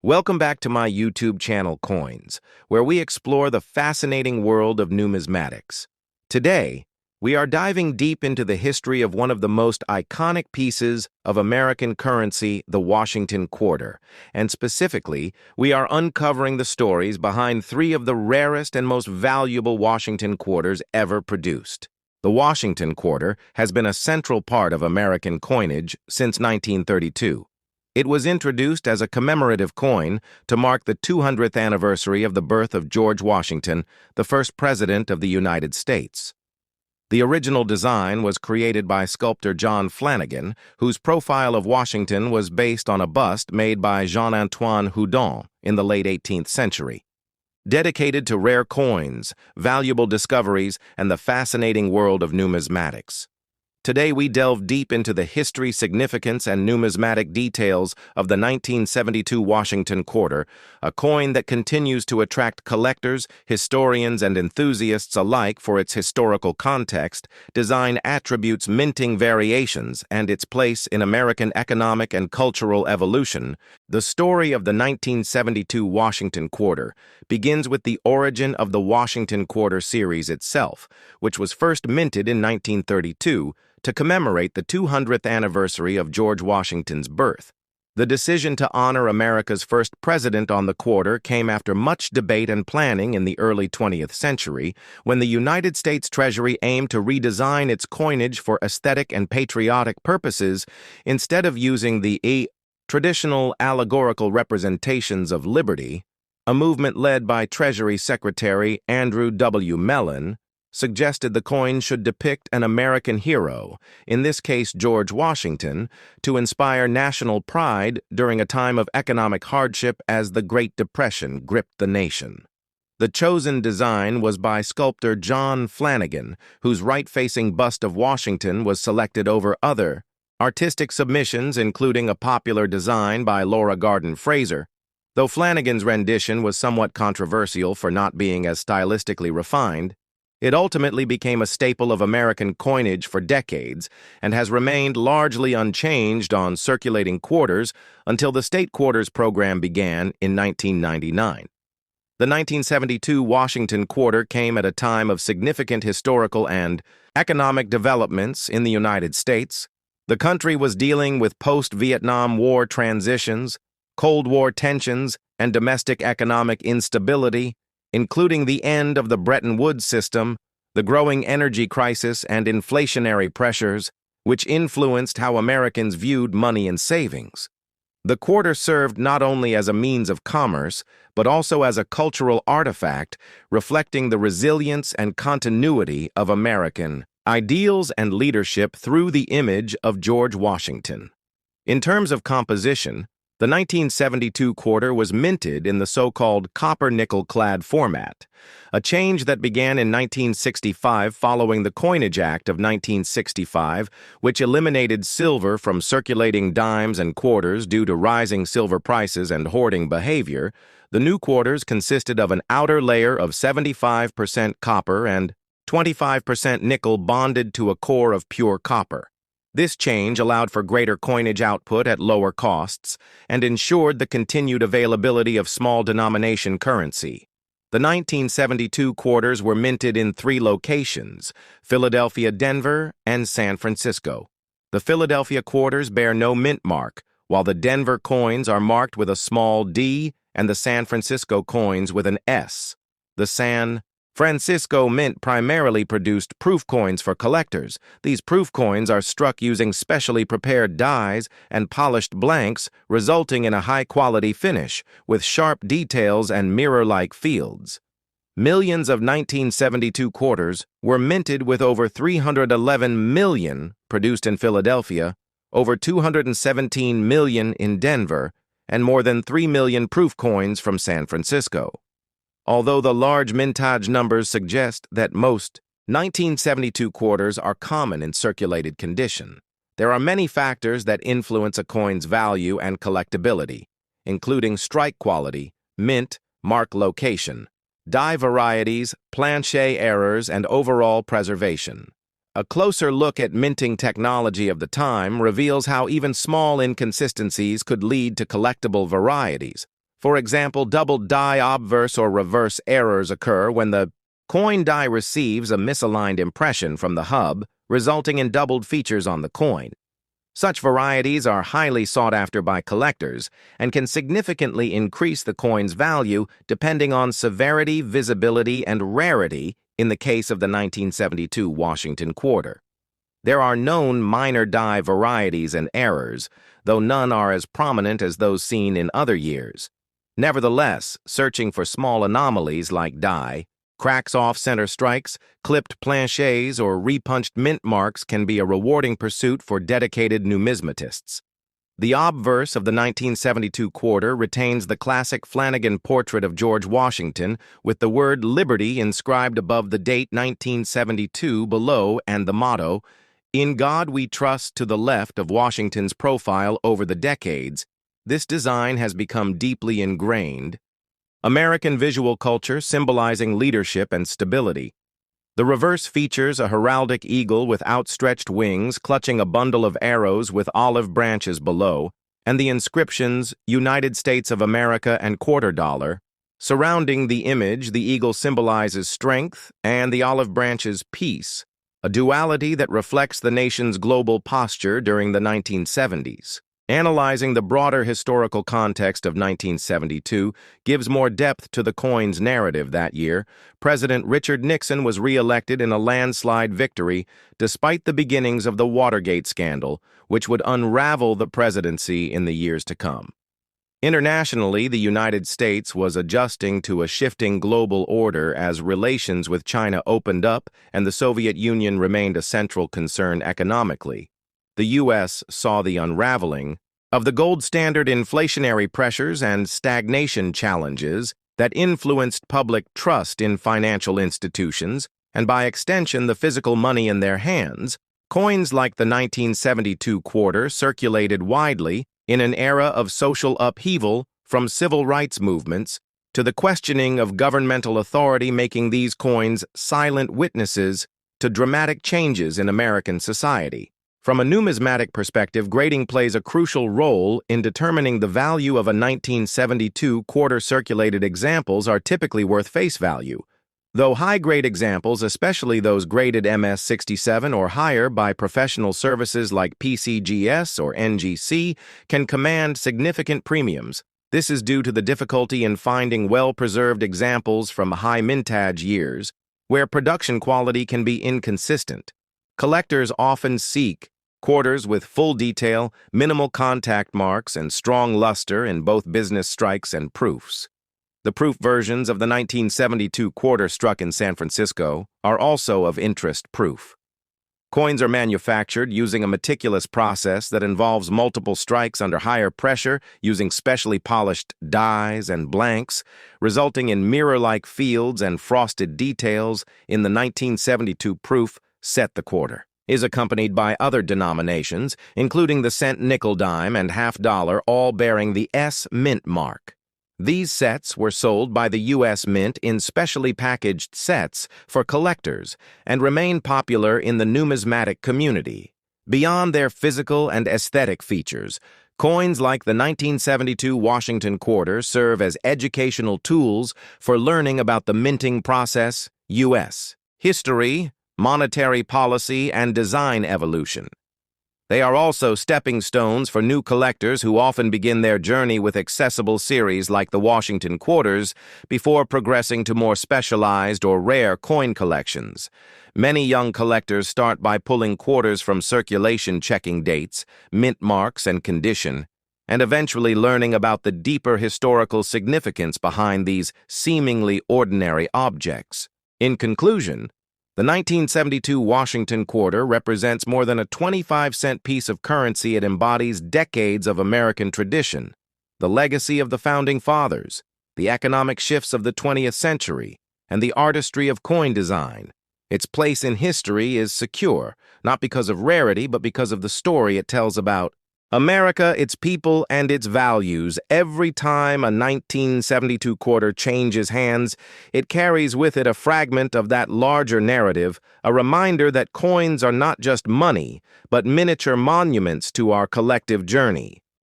Welcome back to my YouTube channel, Coins, where we explore the fascinating world of numismatics. Today, we are diving deep into the history of one of the most iconic pieces of American currency, the Washington Quarter, and specifically, we are uncovering the stories behind three of the rarest and most valuable Washington quarters ever produced. The Washington Quarter has been a central part of American coinage since 1932. It was introduced as a commemorative coin to mark the 200th anniversary of the birth of George Washington, the first president of the United States. The original design was created by sculptor John Flanagan, whose profile of Washington was based on a bust made by Jean-Antoine Houdon in the late 18th century. Dedicated to rare coins, valuable discoveries, and the fascinating world of numismatics. Today, we delve deep into the history, significance, and numismatic details of the 1972 Washington Quarter, a coin that continues to attract collectors, historians, and enthusiasts alike for its historical context, design attributes, minting variations, and its place in American economic and cultural evolution. The story of the 1972 Washington Quarter begins with the origin of the Washington Quarter series itself, which was first minted in 1932, to commemorate the 200th anniversary of George Washington's birth. The decision to honor America's first president on the quarter came after much debate and planning in the early 20th century, when the United States Treasury aimed to redesign its coinage for aesthetic and patriotic purposes instead of using the traditional allegorical representations of liberty. A movement led by Treasury Secretary Andrew W. Mellon suggested the coin should depict an American hero, in this case George Washington, to inspire national pride during a time of economic hardship as the Great Depression gripped the nation. The chosen design was by sculptor John Flanagan, whose right-facing bust of Washington was selected over other artistic submissions, including a popular design by Laura Gardner Fraser. Though Flanagan's rendition was somewhat controversial for not being as stylistically refined, it ultimately became a staple of American coinage for decades and has remained largely unchanged on circulating quarters until the state quarters program began in 1999. The 1972 Washington Quarter came at a time of significant historical and economic developments in the United States. The country was dealing with post-Vietnam War transitions, Cold War tensions, and domestic economic instability, including the end of the Bretton Woods system, the growing energy crisis, and inflationary pressures, which influenced how Americans viewed money and savings. The quarter served not only as a means of commerce, but also as a cultural artifact reflecting the resilience and continuity of American ideals and leadership through the image of George Washington. In terms of composition, the 1972 quarter was minted in the so-called copper-nickel-clad format, a change that began in 1965 following the Coinage Act of 1965, which eliminated silver from circulating dimes and quarters due to rising silver prices and hoarding behavior. The new quarters consisted of an outer layer of 75% copper and 25% nickel bonded to a core of pure copper. This change allowed for greater coinage output at lower costs and ensured the continued availability of small-denomination currency. The 1972 quarters were minted in three locations: Philadelphia, Denver, and San Francisco. The Philadelphia quarters bear no mint mark, while the Denver coins are marked with a small D and the San Francisco coins with an S. The San Francisco Mint primarily produced proof coins for collectors. These proof coins are struck using specially prepared dies and polished blanks, resulting in a high-quality finish, with sharp details and mirror-like fields. Millions of 1972 quarters were minted, with over 311 million produced in Philadelphia, over 217 million in Denver, and more than 3 million proof coins from San Francisco. Although the large mintage numbers suggest that most 1972 quarters are common in circulated condition, there are many factors that influence a coin's value and collectability, including strike quality, mint, mark location, die varieties, planchet errors, and overall preservation. A closer look at minting technology of the time reveals how even small inconsistencies could lead to collectible varieties. For example, double die obverse or reverse errors occur when the coin die receives a misaligned impression from the hub, resulting in doubled features on the coin. Such varieties are highly sought after by collectors and can significantly increase the coin's value depending on severity, visibility, and rarity in the case of the 1972 Washington Quarter. There are known minor die varieties and errors, though none are as prominent as those seen in other years. Nevertheless, searching for small anomalies like die, cracks off center strikes, clipped planchets, or repunched mint marks can be a rewarding pursuit for dedicated numismatists. The obverse of the 1972 quarter retains the classic Flanagan portrait of George Washington with the word Liberty inscribed above the date 1972 below and the motto, "In God We Trust," to the left of Washington's profile over the decades. This design has become deeply ingrained. American visual culture symbolizing leadership and stability. The reverse features a heraldic eagle with outstretched wings clutching a bundle of arrows with olive branches below, and the inscriptions United States of America and quarter dollar. Surrounding the image, the eagle symbolizes strength and the olive branches peace, a duality that reflects the nation's global posture during the 1970s. Analyzing the broader historical context of 1972 gives more depth to the coin's narrative that year. President Richard Nixon was re-elected in a landslide victory despite the beginnings of the Watergate scandal, which would unravel the presidency in the years to come. Internationally, the United States was adjusting to a shifting global order as relations with China opened up and the Soviet Union remained a central concern economically. The U.S. saw the unraveling of the gold standard inflationary pressures and stagnation challenges that influenced public trust in financial institutions and, by extension, the physical money in their hands. Coins like the 1972 quarter circulated widely in an era of social upheaval, from civil rights movements to the questioning of governmental authority, making these coins silent witnesses to dramatic changes in American society. From a numismatic perspective, grading plays a crucial role in determining the value of a 1972 quarter. Circulated examples are typically worth face value, though high-grade examples, especially those graded MS-67 or higher by professional services like PCGS or NGC, can command significant premiums. This is due to the difficulty in finding well-preserved examples from high mintage years, where production quality can be inconsistent. Collectors often seek quarters with full detail, minimal contact marks, and strong luster in both business strikes and proofs. The proof versions of the 1972 quarter struck in San Francisco are also of interest. Proof coins are manufactured using a meticulous process that involves multiple strikes under higher pressure using specially polished dies and blanks, resulting in mirror-like fields and frosted details. In the 1972 proof set, the quarter is accompanied by other denominations, including the cent, nickel, dime, and half-dollar, all bearing the S Mint mark. These sets were sold by the U.S. Mint in specially packaged sets for collectors and remain popular in the numismatic community. Beyond their physical and aesthetic features, coins like the 1972 Washington Quarter serve as educational tools for learning about the minting process, U.S. history, monetary policy, and design evolution. They are also stepping stones for new collectors who often begin their journey with accessible series like the Washington Quarters before progressing to more specialized or rare coin collections. Many young collectors start by pulling quarters from circulation, checking dates, mint marks, and condition, and eventually learning about the deeper historical significance behind these seemingly ordinary objects. In conclusion, the 1972 Washington Quarter represents more than a 25-cent piece of currency. It embodies decades of American tradition, the legacy of the Founding Fathers, the economic shifts of the 20th century, and the artistry of coin design. Its place in history is secure, not because of rarity, but because of the story it tells about America, its people, and its values. Every time a 1972 quarter changes hands, it carries with it a fragment of that larger narrative, a reminder that coins are not just money, but miniature monuments to our collective journey.